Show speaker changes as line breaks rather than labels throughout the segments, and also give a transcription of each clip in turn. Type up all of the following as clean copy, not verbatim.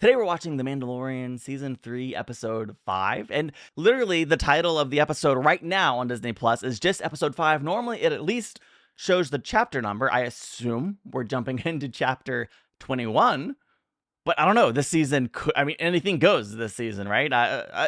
Today we're watching The Mandalorian Season 3, Episode 5, and literally the title of the episode right now on Disney Plus is just Episode 5. Normally it at least shows the chapter number. I assume we're jumping into Chapter 21, but I don't know. This season, anything goes this season, right?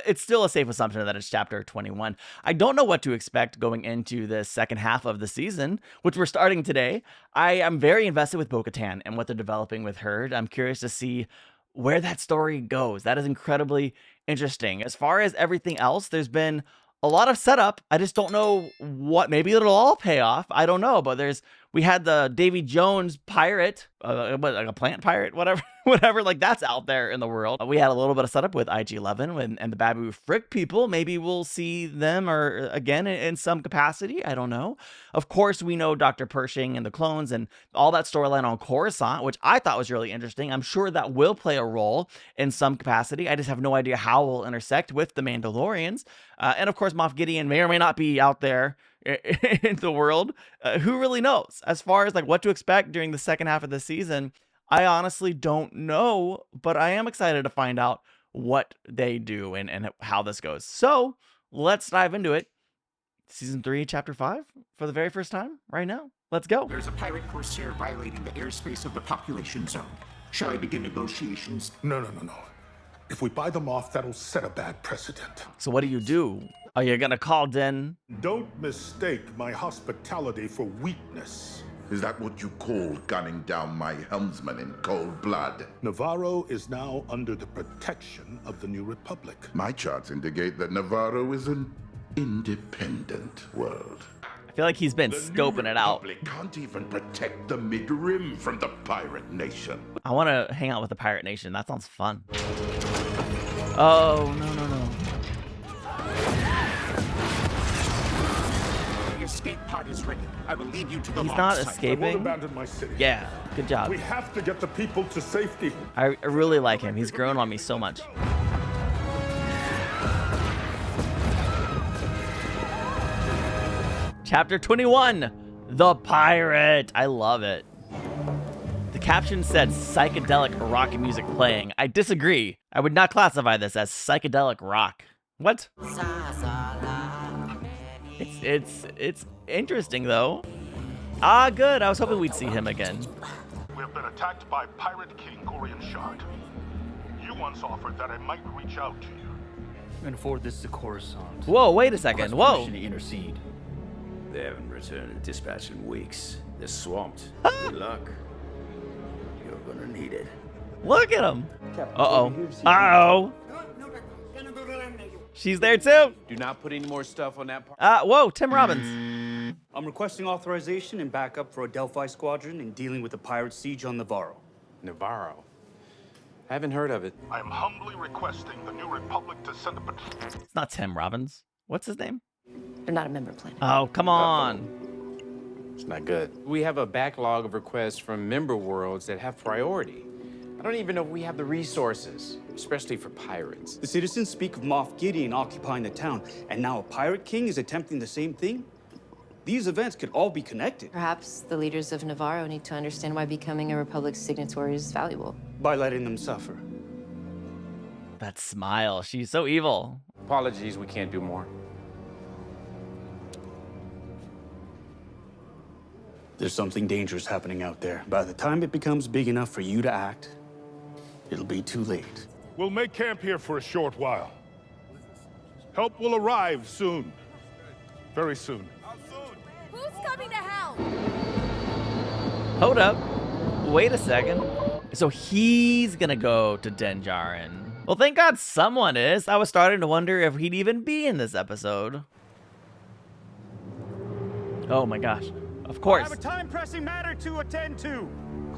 It's still a safe assumption that it's Chapter 21. I don't know what to expect going into the second half of the season, which we're starting today. I am very invested with Bo-Katan and what they're developing with her. I'm curious to see where that story goes. That is incredibly interesting. As far as everything else, there's been a lot of setup. I just don't know what, maybe it'll all pay off. I don't know, but we had the Davy Jones pirate, like a plant pirate, whatever, like that's out there in the world. We had a little bit of setup with IG-11 and the Babu Frick people. Maybe we'll see them or again in some capacity. I don't know. Of course, we know Dr. Pershing and the clones and all that storyline on Coruscant, which I thought was really interesting. I'm sure that will play a role in some capacity. I just have no idea how it will intersect with the Mandalorians. And of course, Moff Gideon may or may not be out there in the world. Who really knows? As far as like what to expect during the second half of the season, I honestly don't know, but I am excited to find out what they do and how this goes. So let's dive into it. Season 3, Chapter 5 for the very first time right now. Let's go.
There's a pirate corsair violating the airspace of the population zone. Shall I begin negotiations?
No. If we buy them off, that'll set a bad precedent.
So what do? Are you gonna call Den?
Don't mistake my hospitality for weakness.
Is that what you call gunning down my helmsman in cold blood?
Nevarro is now under the protection of the New Republic.
My charts indicate that Nevarro is an independent world.
I feel like he's been scoping it out.
The Republic can't even protect the Mid-Rim from the pirate nation.
I want to hang out with the pirate nation. That sounds fun. Oh, no.
The escape pod is ready. I will lead you to the
He's
launch
not
site.
I won't
escaping.
abandon my city.
Yeah, good job.
We have to get the people to safety.
I really like him. He's grown on me so much. Chapter 21, The Pirate. I love it. The caption said psychedelic rock music playing. I disagree. I would not classify this as psychedelic rock. What? It's interesting though. Ah, good. I was hoping we'd see him again.
We have been attacked by Pirate King Gorian Shard. You once offered that I might reach out to you.
I'm gonna forward this to Coruscant.
Whoa, wait a second. Whoa.
Permission to intercede. They haven't returned a dispatch in weeks. They're swamped. Good luck. You're gonna need it.
Look at him. Uh-oh. She's there too.
Do not put any more stuff on that part.
Whoa, Tim Robbins.
I'm requesting authorization and backup for a Delphi squadron in dealing with the pirate siege on Nevarro.
Nevarro. I haven't heard of it.
I am humbly requesting the New Republic to send a patrol.
It's not Tim Robbins. What's his name?
They're not a member planet.
Oh, come on.
It's not good. We have a backlog of requests from member worlds that have priority. I don't even know if we have the resources, especially for pirates.
The citizens speak of Moff Gideon occupying the town, and now a pirate king is attempting the same thing? These events could all be connected.
Perhaps the leaders of Nevarro need to understand why becoming a Republic signatory is valuable.
By letting them suffer.
That smile. She's so evil.
Apologies, we can't do more.
There's something dangerous happening out there. By the time it becomes big enough for you to act, it'll be too late.
We'll make camp here for a short while. Help will arrive soon. Very soon.
Who's coming to help?
Hold up. Wait a second. So he's gonna go to Din Djarin. Well, thank God someone is. I was starting to wonder if he'd even be in this episode. Oh my gosh. Of course.
I have a time-pressing matter to attend to.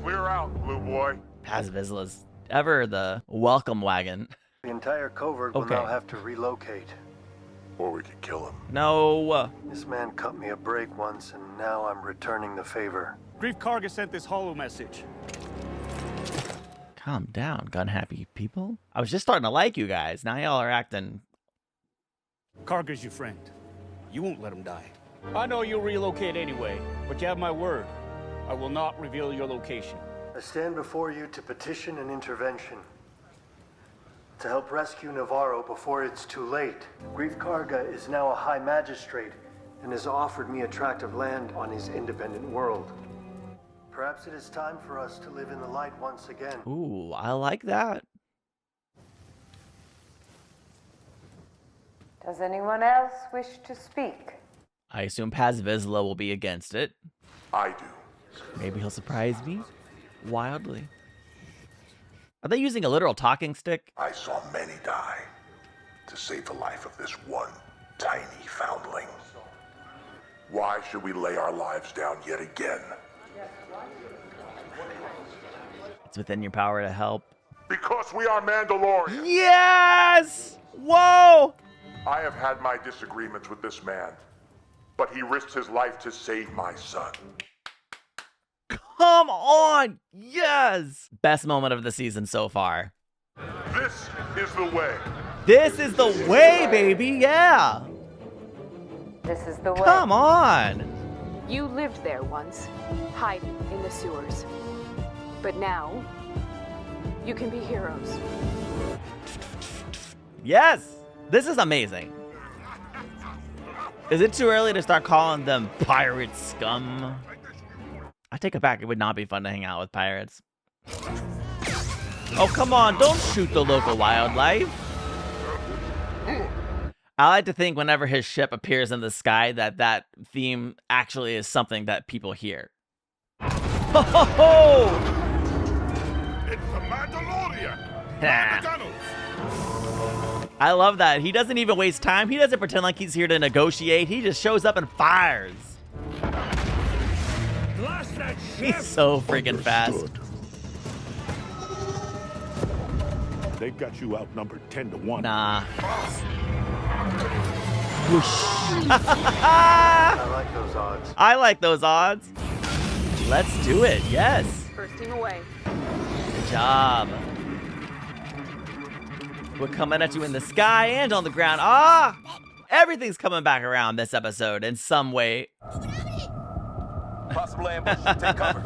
Clear out, blue boy.
Paz Vizsla's ever the welcome wagon.
The entire covert will
Okay.
now have to relocate.
Or we could kill him.
No.
This man cut me a break once, and now I'm returning the favor.
Grief Karga sent this holo message.
Calm down, gun happy people. I was just starting to like you guys. Now y'all are acting.
Karga's your friend. You won't let him die. I know you'll relocate anyway, but you have my word. I will not reveal your location.
I stand before you to petition an intervention. to help rescue Nevarro before it's too late. Grief Karga is now a high magistrate and has offered me a tract of land on his independent world. Perhaps it is time for us to live in the light once again.
Ooh, I like that.
Does anyone else wish to speak?
I assume Paz Vizsla will be against it.
I do.
Maybe he'll surprise me wildly. Are they using a literal talking stick?
I saw many die to save the life of this one tiny foundling. Why should we lay our lives down yet again?
It's within your power to help.
Because we are Mandalorians.
Yes! Whoa!
I have had my disagreements with this man, but he risked his life to save my son.
Come on! Yes! Best moment of the season so far.
This is the way.
This is the way, baby! Yeah!
This is the way.
Come on!
You lived there once, hiding in the sewers. But now, you can be heroes.
Yes! This is amazing. Is it too early to start calling them pirate scum? I take it back. It would not be fun to hang out with pirates. Oh, come on. Don't shoot the local wildlife. I like to think whenever his ship appears in the sky that theme actually is something that people hear. Ho, ho, ho!
It's the Mandalorian.
I love that. He doesn't even waste time. He doesn't pretend like he's here to negotiate. He just shows up and fires.
Blast that ship.
He's so freaking fast.
They've got you outnumbered 10-1.
Nah.
I like those odds.
I like those odds. Let's do it. Yes.
First team away.
Good job. We're coming at you in the sky and on the ground. Ah! Everything's coming back around this episode in some way.
Possible ambush. Take cover.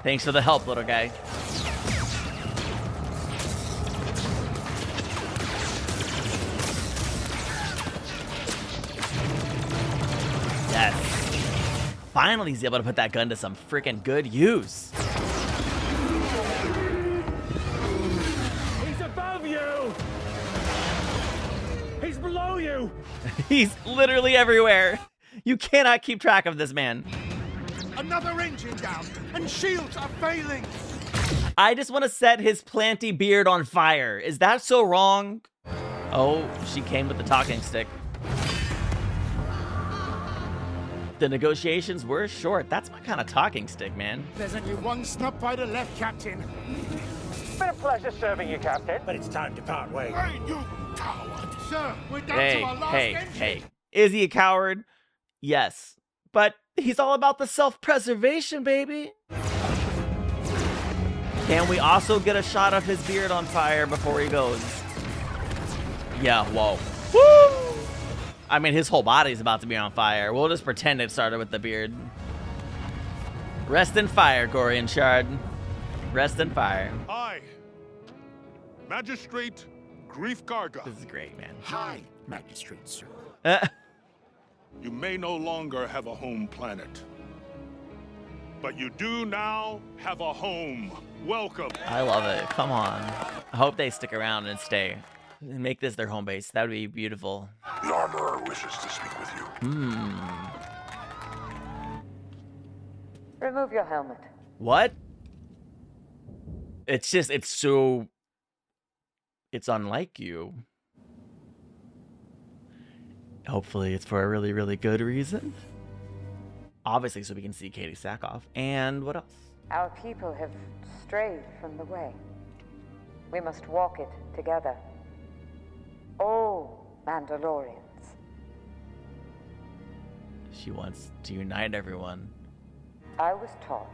Thanks for the help, little guy. Yes. Finally, he's able to put that gun to some freaking good use.
He's above you. He's below you.
He's literally everywhere. You cannot keep track of this man.
Another engine down, and shields are failing.
I just want to set his planty beard on fire. Is that so wrong? Oh, she came with the talking stick. The negotiations were short. That's my kind of talking stick, man.
There's only one snub fighter left, Captain.
Been a pleasure serving you, Captain.
But it's time to part ways. Hey, you coward! Sir, we're down
Hey,
to our last engine.
hey. Is he a coward? Yes. But he's all about the self-preservation, baby. Can we also get a shot of his beard on fire before he goes? Yeah, whoa. Woo! I mean, his whole body's about to be on fire. We'll just pretend it started with the beard. Rest in fire, Gorian Shard. Rest in fire.
I, Magistrate Grief Karga.
This is great, man.
Hi, Magistrate, sir.
You may no longer have a home planet, but you do now have a home. Welcome.
I love it. Come on. I hope they stick around and stay. And make this their home base. That would be beautiful.
The armorer wishes to speak with you.
Remove your helmet.
What? It's just, it's unlike you. Hopefully it's for a really, really good reason. Obviously, so we can see Katie Sackhoff. And what else?
Our people have strayed from the way. We must walk it together. All Mandalorians.
She wants to unite everyone.
I was taught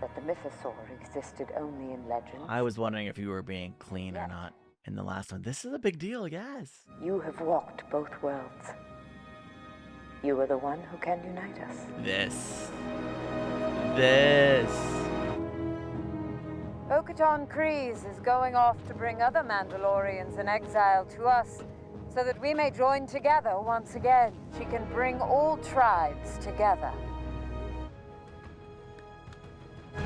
that the mythosaur existed only in legend.
I was wondering if you were being clean or not in the last one. This is a big deal, yes.
You have walked both worlds. You are the one who can unite us.
This.
Bo-Katan Kryze is going off to bring other Mandalorians in exile to us so that we may join together once again. She can bring all tribes together.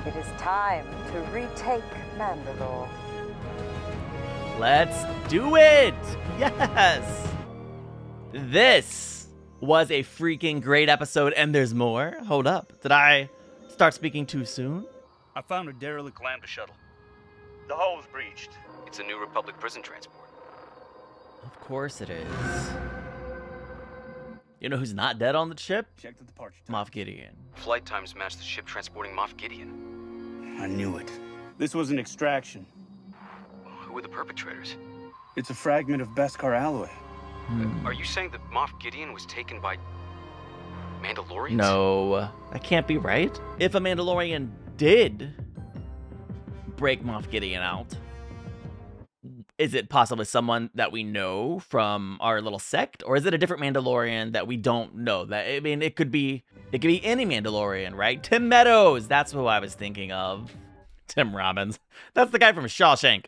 It is time to retake Mandalore.
Let's do it! Yes! This was a freaking great episode, and there's more. Hold up. Did I start speaking too soon?
I found a derelict lambda shuttle. The hull was breached.
It's a New Republic prison transport.
Of course it is. You know who's not dead on the ship?
Check the departure
Moff Gideon.
Flight times match the ship transporting Moff Gideon.
I knew it. This was an extraction.
Who were the perpetrators?
It's a fragment of Beskar alloy.
Are you saying that Moff Gideon was taken by Mandalorians?
No, that can't be right. If a Mandalorian did break Moff Gideon out, is it possibly someone that we know from our little sect, or is it a different Mandalorian that we don't know? That, I mean, it could be any Mandalorian, right? Tim Meadows, that's who I was thinking of. Tim Robbins, that's the guy from Shawshank.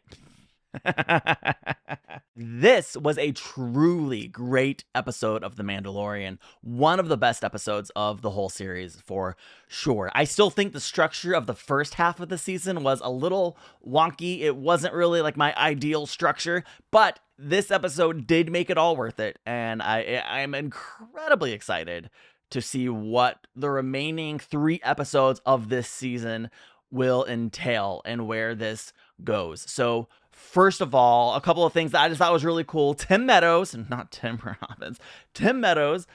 This was a truly great episode of The Mandalorian. One of the best episodes of the whole series, for sure. I still think the structure of the first half of the season was a little wonky. It wasn't really like my ideal structure, but this episode did make it all worth it. And I'm incredibly excited to see what the remaining 3 episodes of this season will entail and where this goes. So first of all, a couple of things that I just thought was really cool. Tim Meadows, not Tim Robbins, Tim Meadows,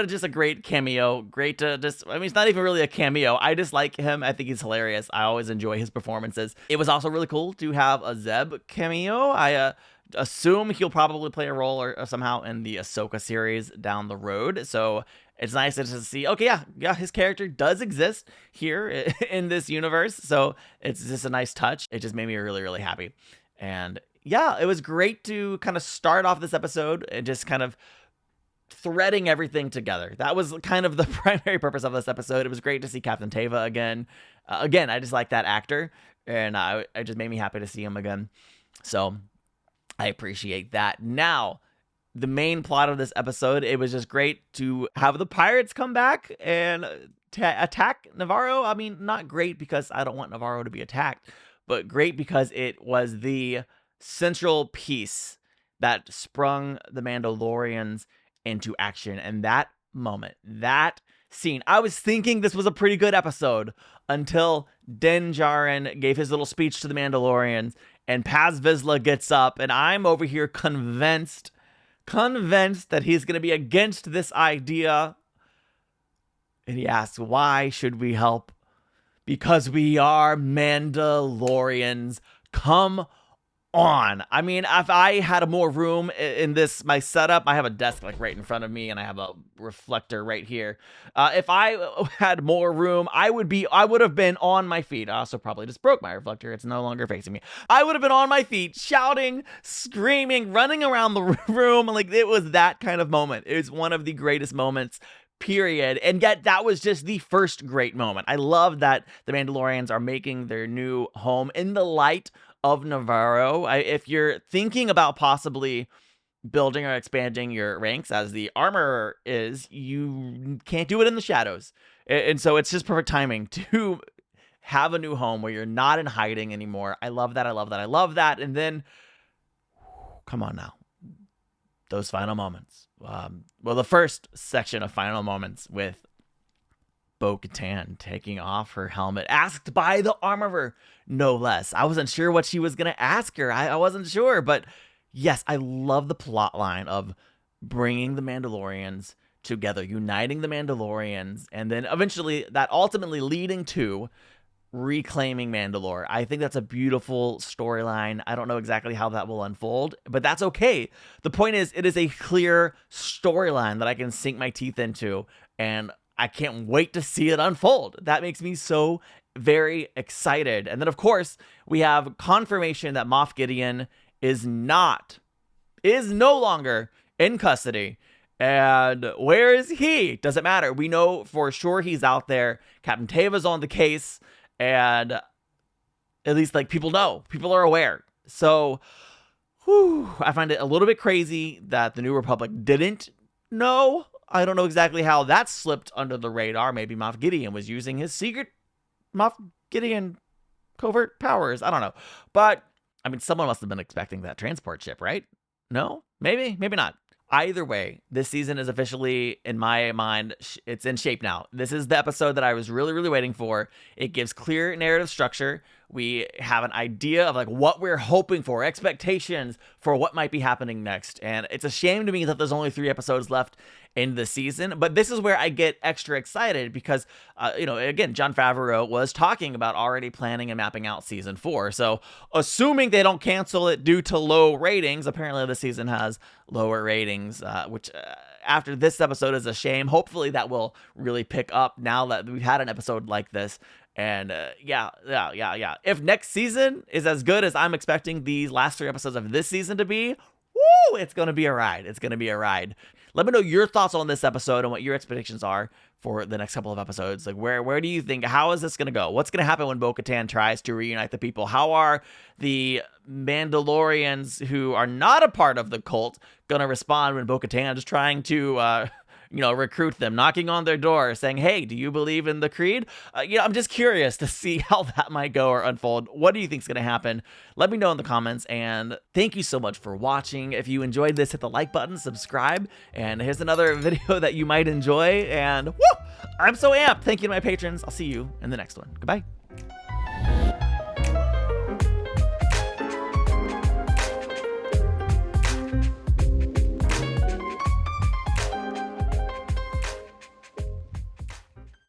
just a great cameo. Great to I mean, it's not even really a cameo. I just like him. I think he's hilarious. I always enjoy his performances. It was also really cool to have a Zeb cameo. I assume he'll probably play a role or somehow in the Ahsoka series down the road. So it's nice to see, okay, yeah, his character does exist here in this universe. So it's just a nice touch. It just made me really, really happy. And yeah, it was great to kind of start off this episode and just kind of threading everything together. That was kind of the primary purpose of this episode. It was great to see Captain Teva again. Again, I just like that actor, and it just made me happy to see him again. So I appreciate that. Now, the main plot of this episode, it was just great to have the pirates come back and attack Nevarro. I mean, not great because I don't want Nevarro to be attacked, but great because it was the central piece that sprung the Mandalorians into action. And that moment, that scene, I was thinking this was a pretty good episode until Din Djarin gave his little speech to the Mandalorians and Paz Vizsla gets up, and I'm over here convinced that he's going to be against this idea. And he asks, why should we help? Because we are Mandalorians. Come on. I mean, if I had more room in my setup, I have a desk like right in front of me and I have a reflector right here. If I had more room, I would have been on my feet. I also probably just broke my reflector. It's no longer facing me. I would have been on my feet, shouting, screaming, running around the room. Like, it was that kind of moment. It was one of the greatest moments, period. And yet that was just the first great moment. I love that the Mandalorians are making their new home in the light of Nevarro. If you're thinking about possibly building or expanding your ranks as the armorer is, you can't do it in the shadows. And so it's just perfect timing to have a new home where you're not in hiding anymore. I love that. I love that. I love that. And then, come on now, those final moments. Well, the first section of final moments with Bo-Katan taking off her helmet, asked by the armorer, no less. I wasn't sure what she was going to ask her. I wasn't sure, but yes, I love the plot line of bringing the Mandalorians together, uniting the Mandalorians, and then eventually that ultimately leading to reclaiming Mandalore. I think that's a beautiful storyline. I don't know exactly how that will unfold, but that's okay. The point is, it is a clear storyline that I can sink my teeth into, and I can't wait to see it unfold. That makes me so very excited. And then, of course, we have confirmation that Moff Gideon is no longer in custody. And where is he? Doesn't matter. We know for sure he's out there. Captain Teva's on the case. And At least like people know, people are aware. So I find it a little bit crazy that the New Republic didn't know. I don't know exactly how that slipped under the radar. Maybe Moff Gideon was using his secret Moff Gideon covert powers. I don't know. But, I mean, someone must have been expecting that transport ship, right? No? Maybe? Maybe not. Either way, this season is officially, in my mind, it's in shape now. This is the episode that I was really, really waiting for. It gives clear narrative structure. We have an idea of like what we're hoping for, expectations for what might be happening next. And it's a shame to me that there's only 3 episodes left in the season, but this is where I get extra excited because, again, Jon Favreau was talking about already planning and mapping out season 4. So assuming they don't cancel it due to low ratings, apparently the season has lower ratings, which after this episode is a shame. Hopefully that will really pick up now that we've had an episode like this. And yeah. If next season is as good as I'm expecting these last 3 episodes of this season to be, woo, it's going to be a ride. It's going to be a ride. Let me know your thoughts on this episode and what your expectations are for the next couple of episodes. Like, where do you think, how is this going to go? What's going to happen when Bo-Katan tries to reunite the people? How are the Mandalorians who are not a part of the cult going to respond when Bo-Katan is trying to, recruit them, knocking on their door, saying, hey, do you believe in the creed? I'm just curious to see how that might go or unfold. What do you think is going to happen? Let me know in the comments, and thank you so much for watching. If you enjoyed this, hit the like button, subscribe, and here's another video that you might enjoy, and woo! I'm so amped. Thank you to my patrons. I'll see you in the next one. Goodbye.